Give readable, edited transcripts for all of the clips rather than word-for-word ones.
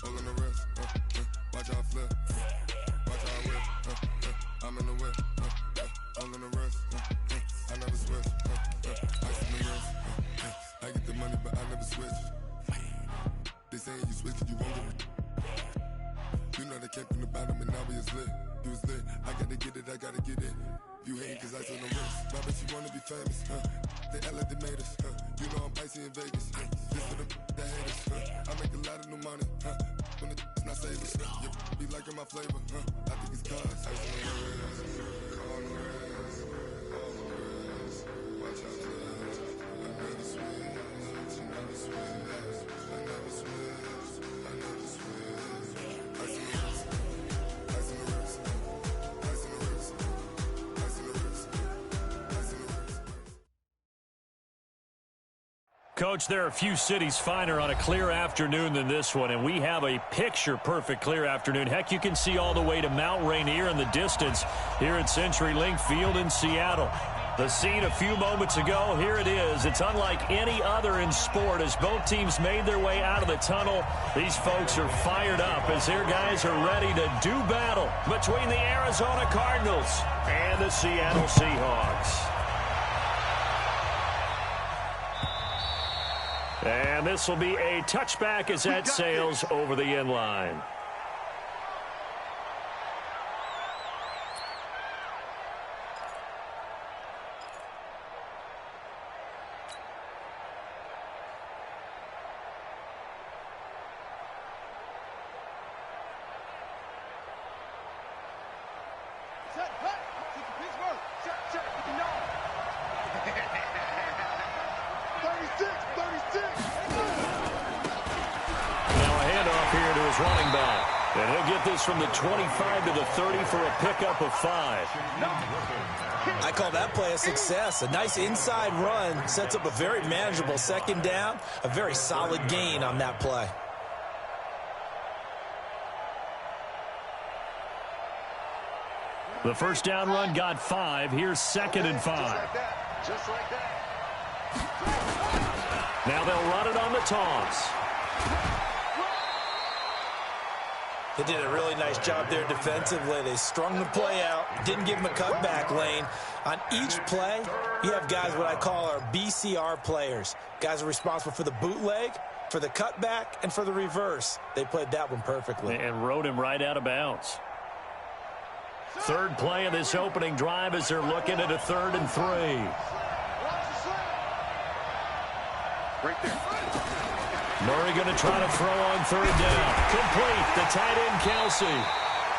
All in the wrist, watch how I flip, watch how I whip, I'm in the whip, all in the wrist, I never switch, ice in the wrist, I get the money but I never switch. They saying you switch it, you won't get it. You know they came from the bottom and now we is lit. You was lit, I gotta get it, I gotta get it. You hate cause ice on the wrist, my bitch you wanna be famous, They act like they made us, You know I'm icy in Vegas, This for them that hate us, I make a lot of new money, When it's not savers, You be liking my flavor, I think it's cause ice on the wrist, on the wrist, on the wrist. Watch out for this, I never switch, I never switch, I never switch, I never switch. Ice on the wrist, ice on the wrist, ice on the wrist, ice on the wrist, ice on the wrist. Coach, there are a few cities finer on a clear afternoon than this one, and we have a picture-perfect clear afternoon. Heck, you can see all the way to Mount Rainier in the distance here at CenturyLink Field in Seattle. The scene a few moments ago, here it is. It's unlike any other in sport as both teams made their way out of the tunnel. These folks are fired up as their guys are ready to do battle between the Arizona Cardinals and the Seattle Seahawks. And this will be a touchback as that sails over the end line. Running back, and he'll get this from the 25 to the 30 for a pickup of 5. I call that play a success. A nice inside run sets up a very manageable second down, a very solid gain on that play. The first down run got 5. Here's 2nd and 5. Just like that. Now they'll run it on the toss. They did a really nice job there defensively. They strung the play out, didn't give him a cutback lane. On each play, you have guys what I call our BCR players. Guys are responsible for the bootleg, for the cutback, and for the reverse. They played that one perfectly. And rode him right out of bounds. Third play of this opening drive as they're looking at a 3rd and 3. Right there. Murray going to try to throw on 3rd down. Complete. The tight end, Kelsey.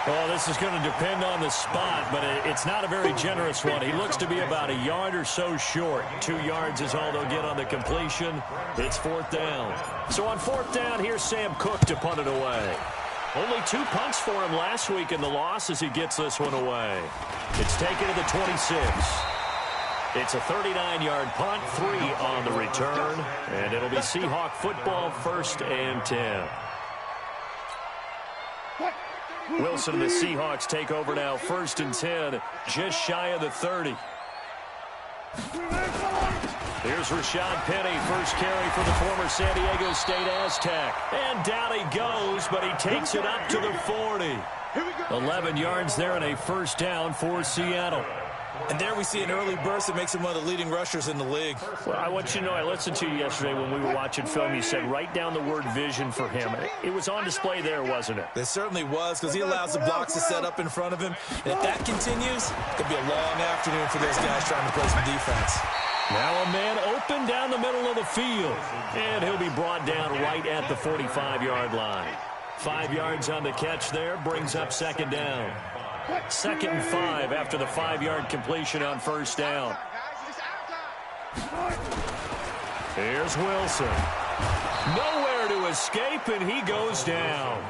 Well, this is going to depend on the spot, but it's not a very generous one. He looks to be about a yard or so short. 2 yards is all they'll get on the completion. It's 4th down. So on 4th down, here's Sam Cook to punt it away. Only 2 punts for him last week in the loss as he gets this one away. It's taken to the 26. It's a 39-yard punt, 3 on the return, and it'll be Seahawk football, 1st and 10. Wilson and the Seahawks take over now, 1st and 10, just shy of the 30. Here's Rashad Penny, first carry for the former San Diego State Aztec. And down he goes, but he takes it up to the 40. 11 yards there and a 1st down for Seattle. And there we see an early burst that makes him one of the leading rushers in the league. Well, I want you to know, I listened to you yesterday when we were watching film. You said write down the word vision for him. It was on display there, wasn't it? It certainly was, because he allows the blocks to set up in front of him. And if that continues, it could be a long afternoon for those guys trying to play some defense. Now a man open down the middle of the field. And he'll be brought down right at the 45-yard line. 5 yards on the catch there, brings up 2nd down. 2nd and 5 after the 5-yard completion on 1st down. Here's Wilson. Nowhere to escape, and he goes down.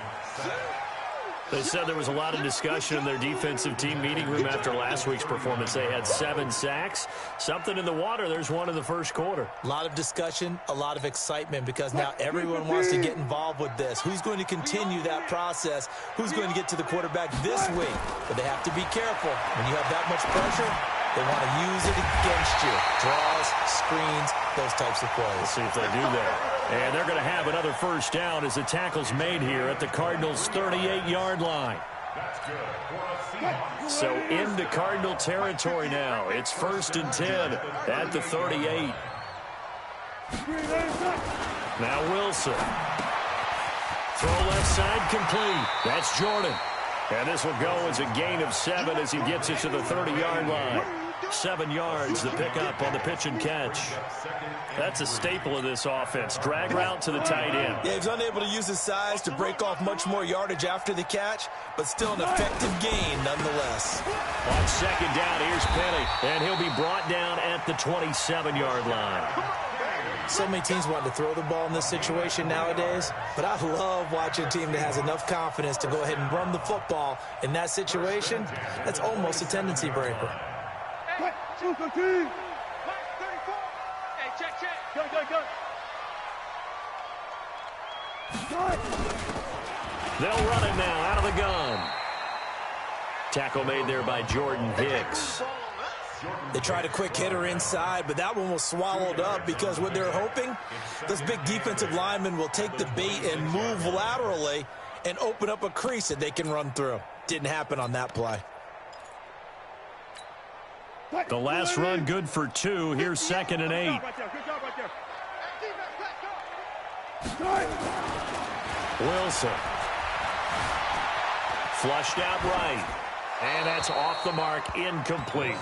They said there was a lot of discussion in their defensive team meeting room after last week's performance. They had 7 sacks. Something in the water. There's one in the first quarter. A lot of discussion, a lot of excitement, because now everyone wants to get involved with this. Who's going to continue that process? Who's going to get to the quarterback this week? But they have to be careful. When you have that much pressure, they want to use it against you. Draws, screens, those types of plays. Let's see if they do that. And they're going to have another first down as the tackle's made here at the Cardinals' 38-yard line. So into Cardinal territory now. It's 1st and 10 at the 38. Now Wilson. Throw left side complete. That's Jordan. And this will go as a gain of 7 as he gets it to the 30-yard line. 7 yards the pickup on the pitch and catch. That's a staple of this offense. Drag route to the tight end. Yeah, he's unable to use his size to break off much more yardage after the catch, but still an effective gain nonetheless. On 2nd down, here's Penny, and he'll be brought down at the 27-yard line. So many teams want to throw the ball in this situation nowadays, but I love watching a team that has enough confidence to go ahead and run the football in that situation. That's almost a tendency breaker. They'll run it now out of the gun. Tackle made there by Jordan Hicks. They tried a quick hitter inside, but that one was swallowed up because what they're hoping, those big defensive linemen will take the bait and move laterally and open up a crease that they can run through. Didn't happen on that play. The last run good for 2. Here's 2nd and 8. Wilson. Flushed out right. And that's off the mark, incomplete.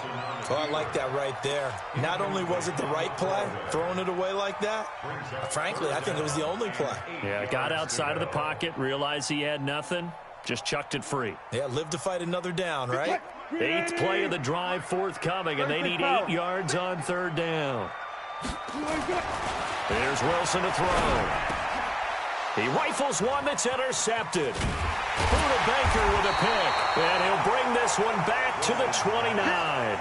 Oh, I like that right there. Not only was it the right play, throwing it away like that, frankly, I think it was the only play. Yeah, got outside of the pocket, realized he had nothing, just chucked it free. Yeah, live to fight another down, right? 8th play of the drive forthcoming, and they need 8 yards on 3rd down. There's Wilson to throw. He rifles one that's intercepted. Buda Baker with a pick, and he'll bring this one back to the 29.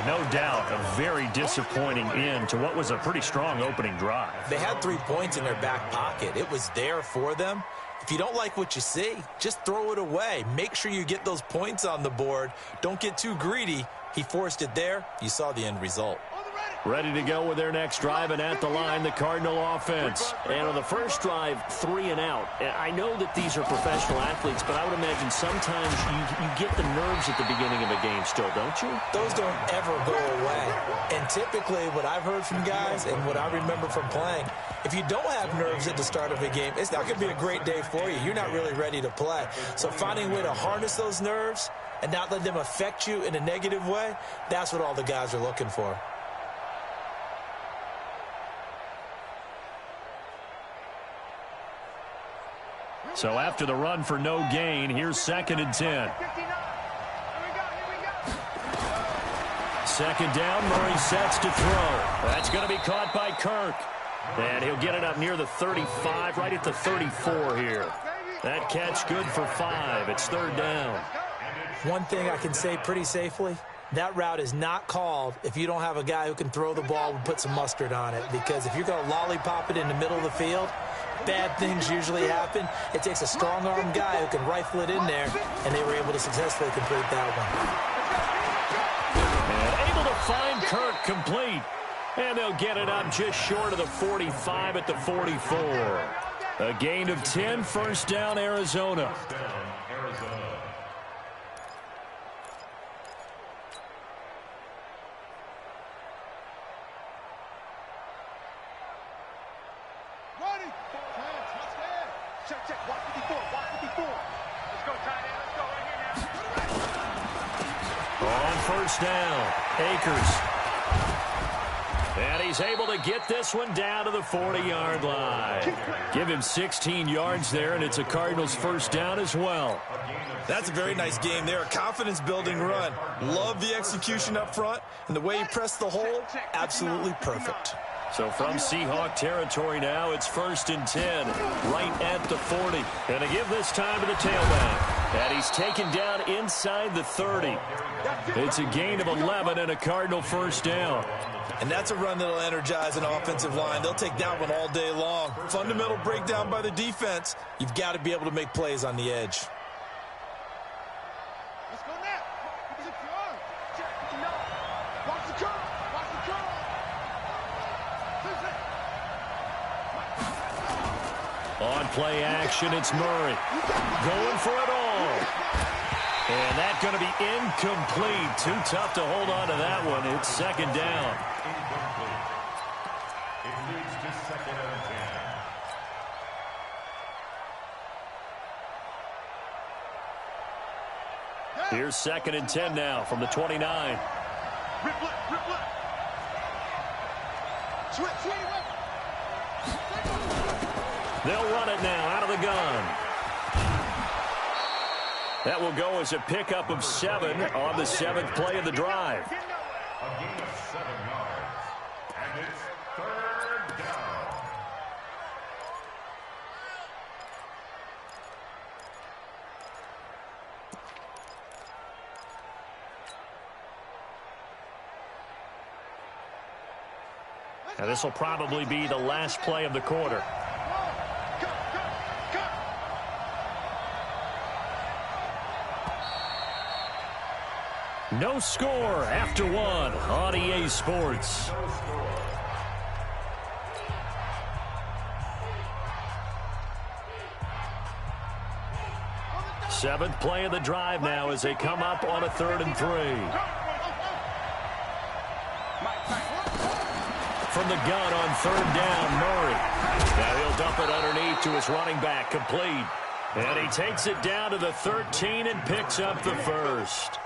No doubt, a very disappointing end to what was a pretty strong opening drive. They had 3 points in their back pocket. It was there for them. If you don't like what you see, just throw it away. Make sure you get those points on the board. Don't get too greedy. He forced it there. You saw the end result. Ready to go with their next drive, and at the line, the Cardinal offense. And on the first drive, 3 and out. I know that these are professional athletes, but I would imagine sometimes you get the nerves at the beginning of a game still, don't you? Those don't ever go away. And typically, what I've heard from guys and what I remember from playing, if you don't have nerves at the start of a game, it's not going to be a great day for you. You're not really ready to play. So finding a way to harness those nerves and not let them affect you in a negative way, that's what all the guys are looking for. So after the run for no gain, here's 2nd and 10. 2nd down, Murray sets to throw. That's going to be caught by Kirk. And he'll get it up near the 35, right at the 34 here. That catch good for 5. It's 3rd down. One thing I can say pretty safely, that route is not called if you don't have a guy who can throw the ball and put some mustard on it. Because if you're going to lollipop it in the middle of the field, bad things usually happen. It takes a strong-arm guy who can rifle it in there, and they were able to successfully complete that one. And able to find Kirk complete. And they'll get it up just short of the 45 at the 44. A gain of 10, 1st down, Arizona. On 1st down, Akers. And he's able to get this one down to the 40-yard line. Give him 16 yards there, and it's a Cardinals 1st down as well. That's a very nice game there. A confidence-building run. Love the execution up front, and the way he pressed the hole, absolutely perfect. So from Seahawk territory now, it's 1st and 10, right at the 40. And to give this time to the tailback. And he's taken down inside the 30. It's a gain of 11 and a Cardinal 1st down. And that's a run that'll energize an offensive line. They'll take that one all day long. Fundamental breakdown by the defense. You've got to be able to make plays on the edge. Let's go now. Watch the curve. On play action, it's Murray. Going for it all. And that's going to be incomplete. Too tough to hold on to that one. It's second down. It leads to second and 10. Here's second and 10 now from the 29. Rip left. Switch. They'll run it now out of the gun. That will go as a pickup of 7 on the 7th play of the drive. A gain of 7 yards. And it's third down. Now this will probably be the last play of the quarter. No score after 1 on EA Sports. Seventh play of the drive now as they come up on a 3rd and 3. From the gun on 3rd down, Murray. Now he'll dump it underneath to his running back, complete. And he takes it down to the 13 and picks up the first.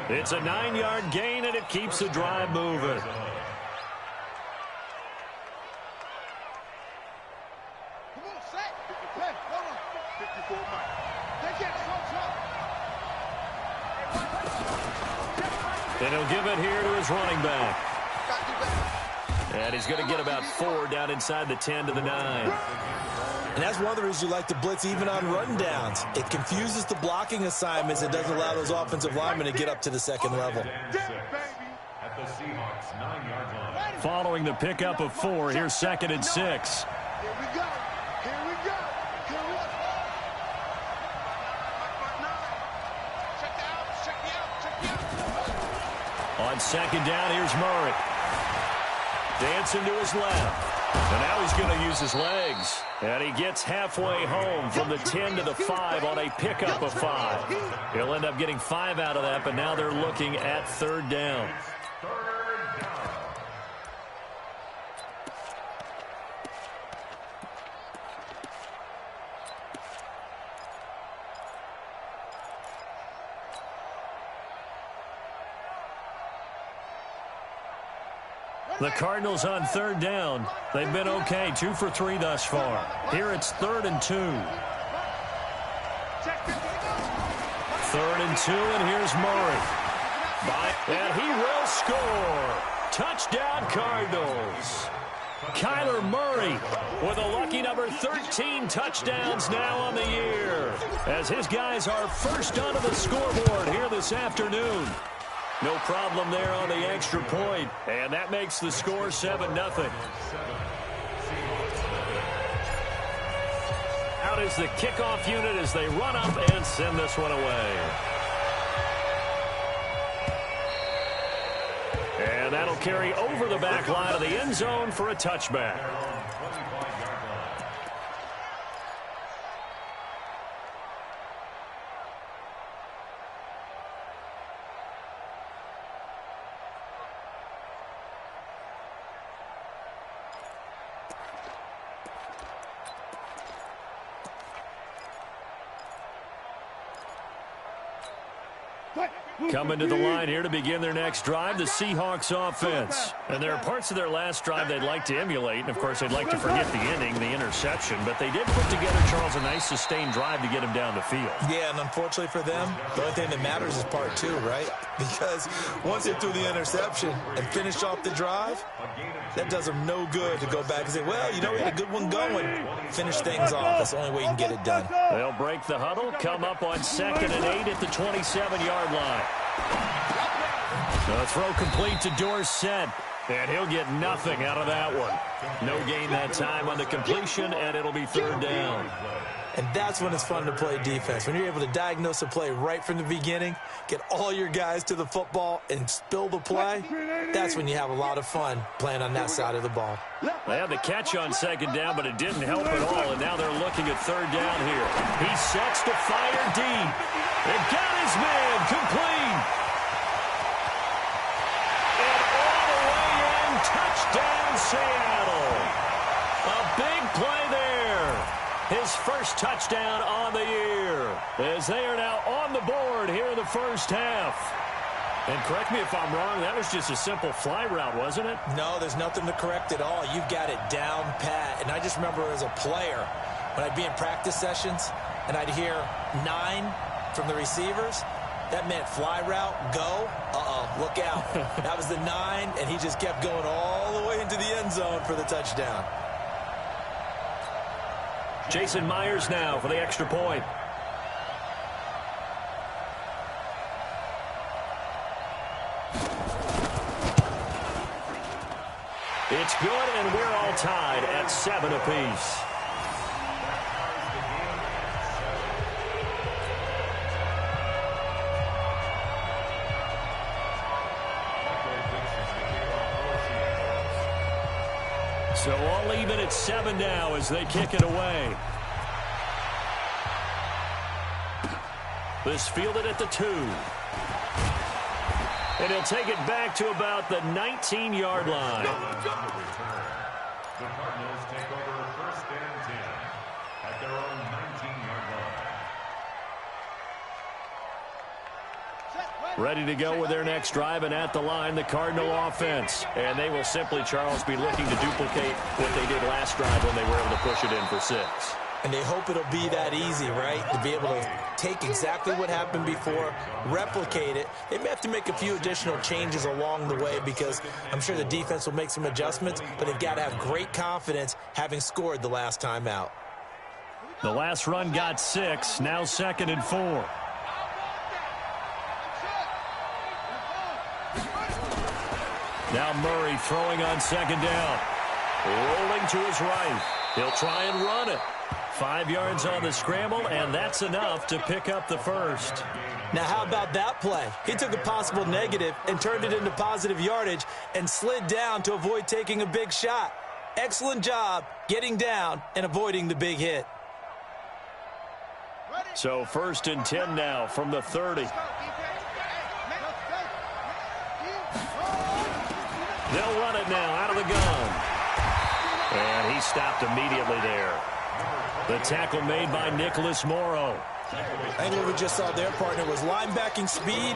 It's a 9-yard gain, and it keeps the drive moving. And he'll give it here to his running back. And he's going to get about 4 down inside the 10 to the 9. And that's one of the reasons you like to blitz even on run downs. It confuses the blocking assignments. It doesn't allow those offensive linemen to get up to the second level. At the Seahawks 9-yard line. Following the pickup of 4, here's 2nd and 6. Here we go. On 2nd down, here's Murray. Dancing to his left. And now he's going to use his legs. And he gets halfway home from the 10 to the 5 on a pickup of 5. He'll end up getting 5 out of that, but now they're looking at 3rd down. The Cardinals on 3rd down. They've been okay, 2 for 3 thus far. Here it's 3rd and 2. 3rd and 2, and here's Murray. And he will score. Touchdown, Cardinals. Kyler Murray with a lucky number 13 touchdowns now on the year, as his guys are first onto the scoreboard here this afternoon. No problem there on the extra point, and that makes the score 7-0. Out is the kickoff unit as they run up and send this one away. And that'll carry over the back line of the end zone for a touchback. Coming to the line here to begin their next drive, the Seahawks offense. And there are parts of their last drive they'd like to emulate. And, of course, they'd like to forget the inning, the interception. But they did put together, Charles, a nice sustained drive to get him down the field. Yeah, and unfortunately for them, the only thing that matters is part 2, right? Because once they threw the interception and finished off the drive, that does them no good to go back and say, well, you know, we had a good one going. Finish things off. That's the only way you can get it done. They'll break the huddle, come up on 2nd and 8 at the 27-yard line. The throw complete to Dorsett. And he'll get nothing out of that one. No gain that time on the completion, and it'll be third down. And that's when it's fun to play defense. When you're able to diagnose a play right from the beginning, get all your guys to the football, and spill the play, that's when you have a lot of fun playing on that side of the ball. They had the catch on second down, but it didn't help at all, and now they're looking at third down here. He sets to fire deep. It got his man complete. And all the way in, touchdown Seattle. A big play there. His first touchdown on the year, as they are now on the board here in the first half. And correct me if I'm wrong, that was just a simple fly route, wasn't it? No, there's nothing to correct at all. You've got it down pat. And I just remember as a player, when I'd be in practice sessions, and I'd hear 9 from the receivers, that meant fly route, go, look out. That was the 9, and he just kept going all the way into the end zone for the touchdown. Jason Myers now for the extra point. It's good, and we're all tied at 7 apiece. So all even at 7 now as they kick it away. This fielded at the 2. And he'll take it back to about the 19-yard line. The Cardinals take over first and 10 at their own 19-yard line. Ready to go with their next drive, and at the line, the Cardinal offense. And they will simply, Charles, be looking to duplicate what they did last drive when they were able to push it in for 6. And they hope it'll be that easy, right? To be able to take exactly what happened before, replicate it. They may have to make a few additional changes along the way because I'm sure the defense will make some adjustments, but they've got to have great confidence having scored the last time out. The last run got 6, now 2nd and 4. Now Murray throwing on 2nd down. Rolling to his right. He'll try and run it. 5 yards on the scramble, and that's enough to pick up the first. Now, how about that play? He took a possible negative and turned it into positive yardage and slid down to avoid taking a big shot. Excellent job getting down and avoiding the big hit. So 1st and 10 now from the 30. They'll run it now out of the gun. And he stopped immediately there. The tackle made by Nicholas Morrow. I think what we just saw their partner was linebacking speed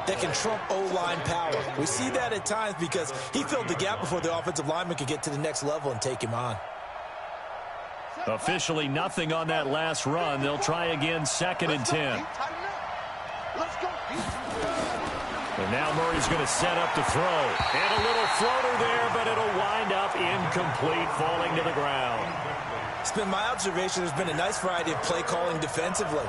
that can trump O-line power. We see that at times because he filled the gap before the offensive lineman could get to the next level and take him on. Officially nothing on that last run. They'll try again 2nd and 10. And now Murray's going to set up to throw. And a little floater there, but it'll wind up incomplete, falling to the ground. It's been my observation there's been a nice variety of play calling defensively.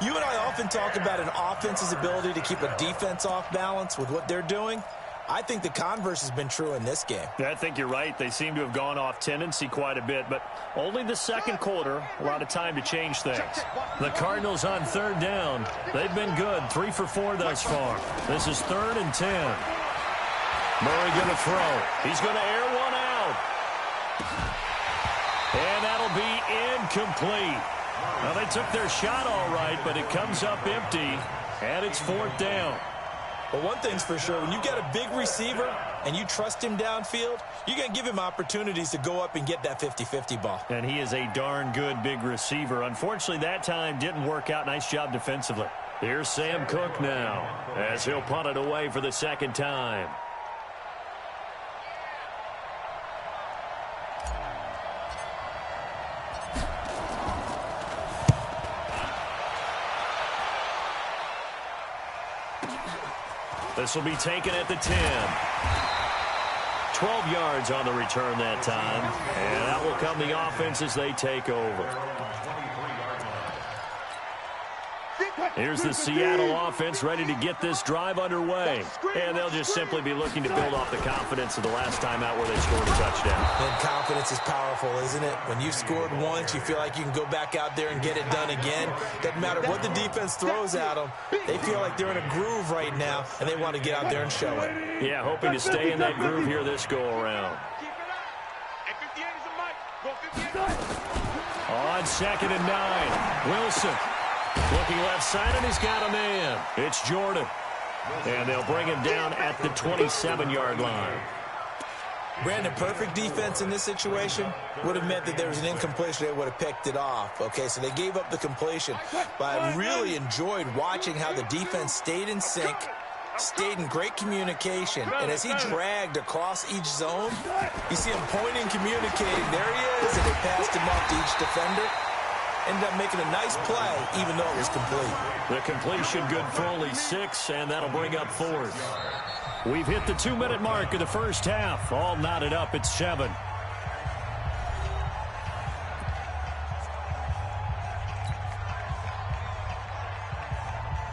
You and I often talk about an offense's ability to keep a defense off balance with what they're doing. I think the converse has been true in this game. Yeah, I think you're right. They seem to have gone off tendency quite a bit, but only the second quarter, a lot of time to change things. The Cardinals on 3rd down. They've been good, 3 for 4 thus far. This is 3rd and 10. Murray going to throw. He's going to air one out. And that'll be incomplete. Well, they took their shot all right, but it comes up empty, and it's 4th down. But one thing's for sure, when you get a big receiver and you trust him downfield, you're going to give him opportunities to go up and get that 50-50 ball. And he is a darn good big receiver. Unfortunately, that time didn't work out. Nice job defensively. Here's Sam Cook now as he'll punt it away for the 2nd time. This will be taken at the 10. 12 yards on the return that time. And that will come the offense as they take over. Here's the Seattle offense ready to get this drive underway. And they'll just simply be looking to build off the confidence of the last time out where they scored a touchdown. And confidence is powerful, isn't it? When you've scored once, you feel like you can go back out there and get it done again. Doesn't matter what the defense throws at them. They feel like they're in a groove right now, and they want to get out there and show it. Yeah, hoping to stay in that groove here this go-around. On 2nd and 9, Wilson looking left side, and he's got a man. It's Jordan. And they'll bring him down at the 27-yard line. Brandon, perfect defense in this situation would have meant that there was an incompletion. They would have picked it off. Okay, so they gave up the completion. But I really enjoyed watching how the defense stayed in sync, stayed in great communication. And as he dragged across each zone, you see him pointing, communicating. There he is, and they passed him off to each defender. Ended up making a nice play, even though it was complete. The completion good for only 6, and that'll bring up 4th. We've hit the 2-minute mark of the first half. All knotted up at 7.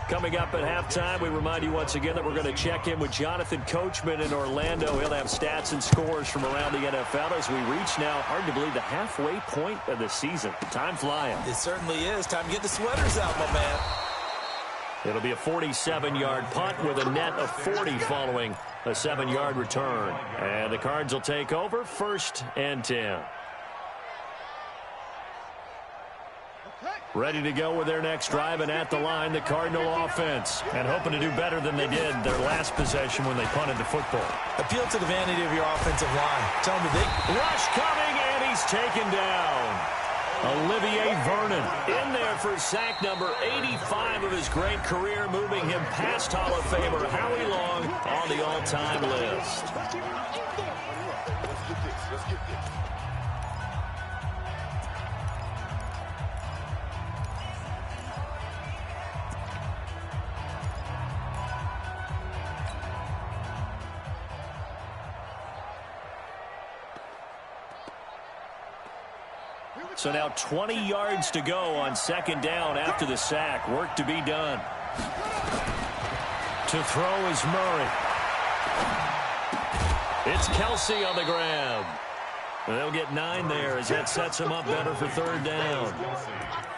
Coming up at halftime, we remind you once again that we're going to check in with Jonathan Coachman in Orlando. He'll have stats and scores from around the NFL as we reach now, hard to believe, the halfway point of the season. Time flying. It certainly is. Time to get the sweaters out, my man. It'll be a 47-yard punt with a net of 40 following a 7-yard return. And the Cards will take over 1st and 10. Ready to go with their next drive, and at the line, the Cardinal offense. And hoping to do better than they did their last possession when they punted the football. Appeal to the vanity of your offensive line. Tell me they... Rush coming, and he's taken down. Olivier Vernon in there for sack number 85 of his great career, moving him past Hall of Famer Howie Long on the all-time list. So now 20 yards to go on 2nd down after the sack. Work to be done. To throw is Murray. It's Kelsey on the grab. They'll get 9 there as that sets him up better for 3rd down.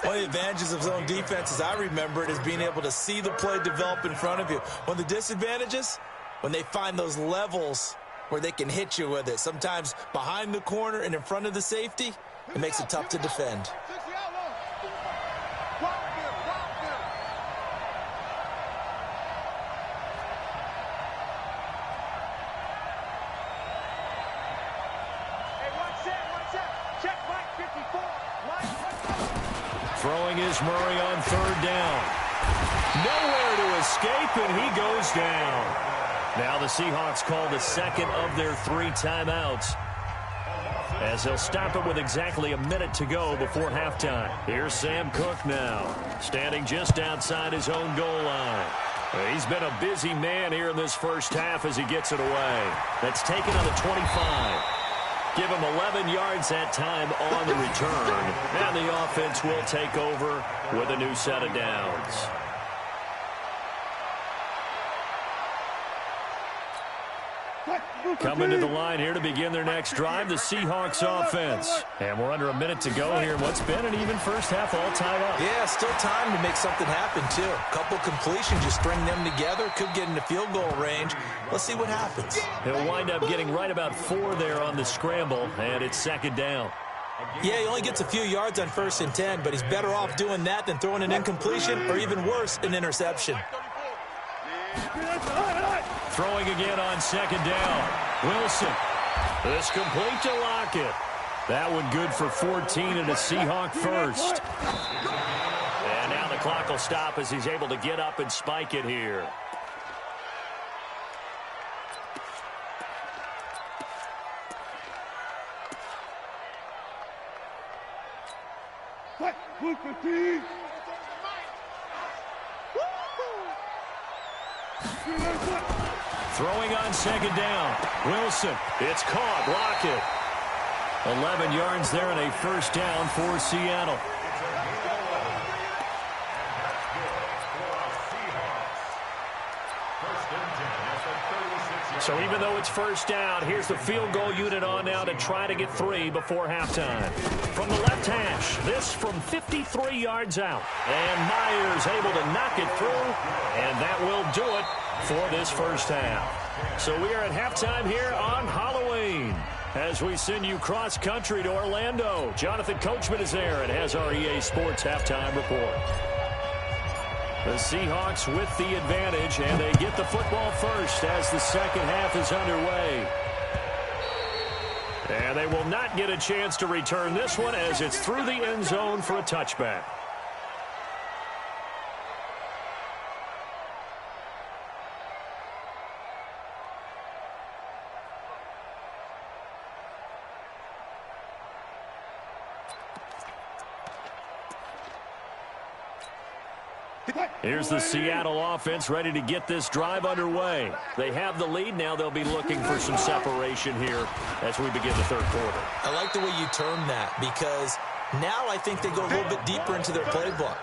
One of the advantages of zone defense, as I remember it, is being able to see the play develop in front of you. One of the disadvantages, when they find those levels where they can hit you with it, sometimes behind the corner and in front of the safety, it makes it tough to defend. Throwing is Murray on 3rd down. Nowhere to escape, and he goes down. Now the Seahawks call the 2nd of their 3 timeouts, as they'll stop it with exactly a minute to go before halftime. Here's Sam Cook now, standing just outside his own goal line. He's been a busy man here in this first half as he gets it away. That's taken on the 25. Give him 11 yards that time on the return. And the offense will take over with a new set of downs. Coming to the line here to begin their next drive, the Seahawks offense. And we're under a minute to go here in what's been an even first half, all tied up. Yeah, still time to make something happen, too. A couple completions, you string them together, could get into field goal range. Let's see what happens. He'll wind up getting right about 4 there on the scramble, and it's 2nd down. Yeah, he only gets a few yards on 1st and 10, but he's better off doing that than throwing an incompletion or even worse, an interception. Throwing again on 2nd down. Wilson. This complete to Lockett. That one good for 14 and a Seahawk first. And now the clock will stop as he's able to get up and spike it here. Throwing on 2nd down. Wilson. It's caught. Lockett. 11 yards there and a first down for Seattle. So even though it's first down, here's the field goal unit on now to try to get 3 before halftime. From the left hash, this from 53 yards out. And Myers able to knock it through, and that will do it for this first half. So we are at halftime here on Halloween as we send you cross-country to Orlando. Jonathan Coachman is there and has our EA Sports halftime report. The Seahawks with the advantage, and they get the football first as the second half is underway. And they will not get a chance to return this one as it's through the end zone for a touchback. Here's the Seattle offense ready to get this drive underway. They have the lead. Now they'll be looking for some separation here as we begin the third quarter. I like the way you term that because now I think they go a little bit deeper into their playbook.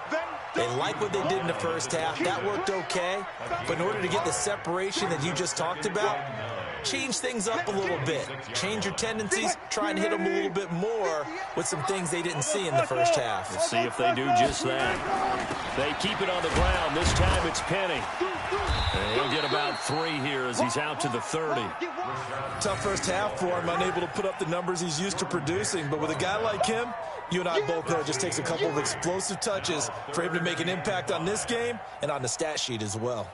They like what they did in the first half. That worked okay. But in order to get the separation that you just talked about, change things up a little bit. Change your tendencies. Try and hit them a little bit more with some things they didn't see in the first half. Let's see if they do just that. They keep it on the ground. This time it's Penny. And he'll get about 3 here as he's out to the 30. Tough first half for him, unable to put up the numbers he's used to producing. But with a guy like him, you and I both know it just takes a couple of explosive touches for him to make an impact on this game and on the stat sheet as well.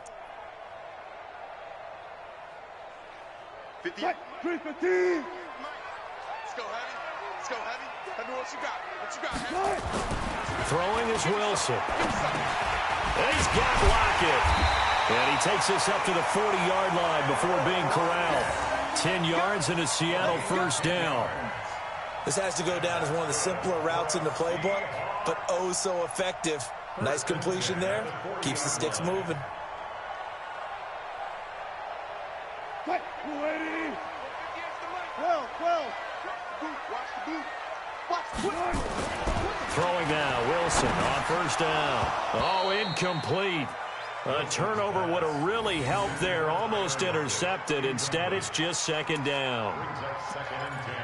50. 315. Let's go, Heavy. Let's go, Heavy. Tell me what you got. What you got, Heavy? Throwing is Wilson. And he's got Lockett. And he takes us up to the 40-yard line before being corralled. 10 yards and a Seattle first down. This has to go down as one of the simpler routes in the playbook, but oh so effective. Nice completion there. Keeps the sticks moving. Throwing now, Wilson on first down. Oh, incomplete. A turnover would have really helped there. Almost intercepted. Instead, it's just second down.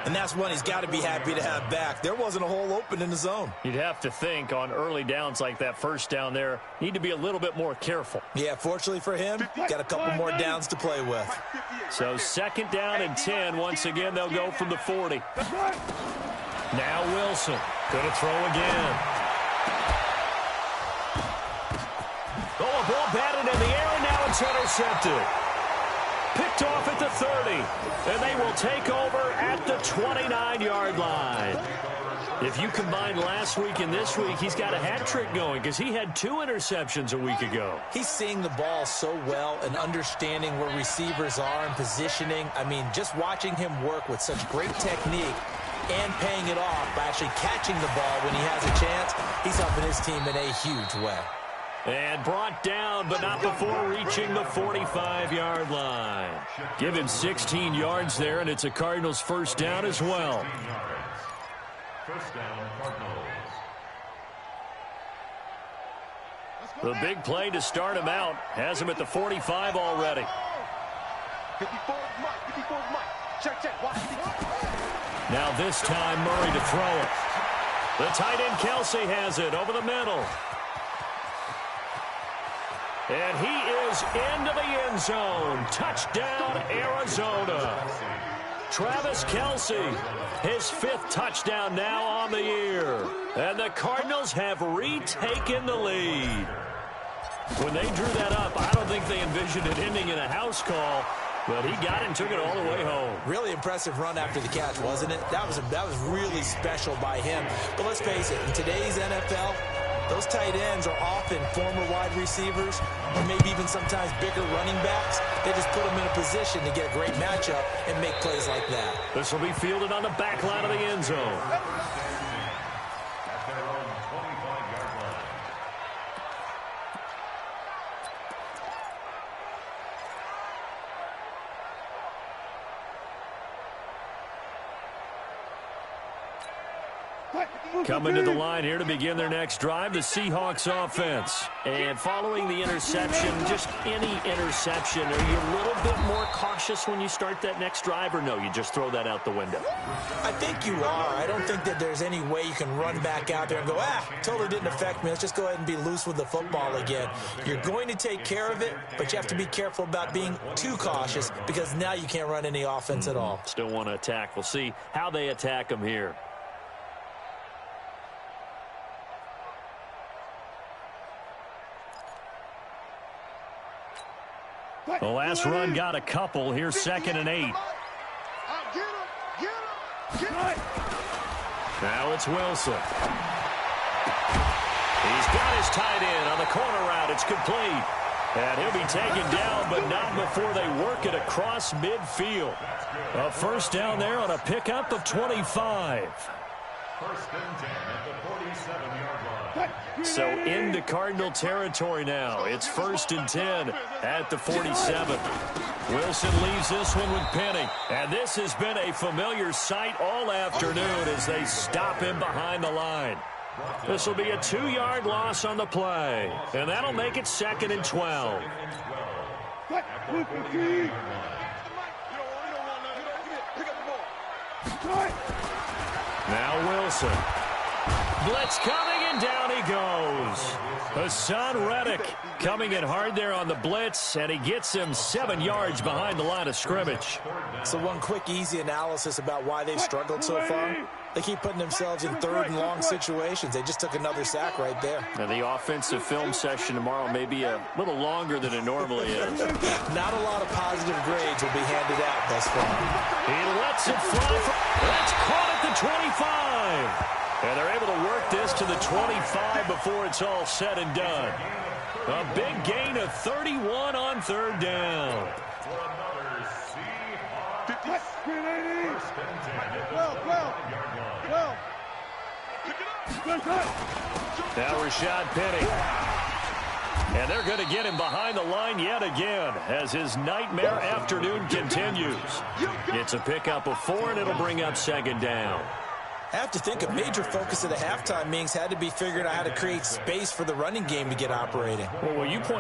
And that's one he's got to be happy to have back. There wasn't a hole open in the zone. You'd have to think on early downs like that first down there, need to be a little bit more careful. Yeah, fortunately for him, got a couple more downs to play with. So second down and 10. Once again, they'll go from the 40. Now Wilson. Going to throw again. Oh, a ball batted in the air, and now it's intercepted. Picked off at the 30, and they will take over at the 29-yard line. If you combine last week and this week, he's got a hat trick going because he had 2 interceptions a week ago. He's seeing the ball so well and understanding where receivers are and positioning. I mean, just watching him work with such great technique and paying it off by actually catching the ball when he has a chance, he's helping his team in a huge way. And brought down, but not before reaching the 45-yard line. Give him 16 yards there, and it's a Cardinals first down as well. First down, Cardinals. The big play to start him out has him at the 45 already. 54 Mike. 54 Mike. Check. Watch. Now this time Murray to throw it. The tight end Kelsey has it over the middle. And he is into the end zone. Touchdown, Arizona. Travis Kelsey, his 5th touchdown now on the year. And the Cardinals have retaken the lead. When they drew that up, I don't think they envisioned it ending in a house call, but he got it and took it all the way home. Really impressive run after the catch, wasn't it? That was really special by him. But let's face it, in today's NFL, those tight ends are often former wide receivers or maybe even sometimes bigger running backs. They just put them in a position to get a great matchup and make plays like that. This will be fielded on the back line of the end zone. At their own 25-yard line. Coming to the line here to begin their next drive, the Seahawks offense. And following the interception, just any interception, are you a little bit more cautious when you start that next drive, or no, you just throw that out the window? I think you are. I don't think that there's any way you can run back out there and go, totally didn't affect me. Let's just go ahead and be loose with the football again. You're going to take care of it, but you have to be careful about being too cautious because now you can't run any offense at all. Still want to attack. We'll see how they attack them here. The last run got a couple. Here's 2nd and 8. Now it's Wilson. He's got his tight end on the corner route. It's complete. And he'll be taken down, but not before they work it across midfield. A first down there on a pickup of 25. First and 10 at the 47-yard line. So into Cardinal territory now. It's 1st and 10 at the 47. Wilson leaves this one with Penny. And this has been a familiar sight all afternoon as they stop him behind the line. This will be a 2-yard loss on the play. And that'll make it 2nd and 12. Now Wilson. Blitz coming, and down he goes. Hassan Reddick coming in hard there on the blitz, and he gets him 7 yards behind the line of scrimmage. So one quick, easy analysis about why they've struggled so far. They keep putting themselves in 3rd and long situations. They just took another sack right there. Now the offensive film session tomorrow may be a little longer than it normally is. Not a lot of positive grades will be handed out thus far. He lets it fly. That's caught at the 25. And they're able to work this to the 25 before it's all said and done. A big gain of 31 on 3rd down. Now Rashad Penny. And they're going to get him behind the line yet again as his nightmare afternoon continues. It's a pickup of 4, and it'll bring up 2nd down. I have to think a major focus of the halftime meetings had to be figuring out how to create space for the running game to get operating. Well, you point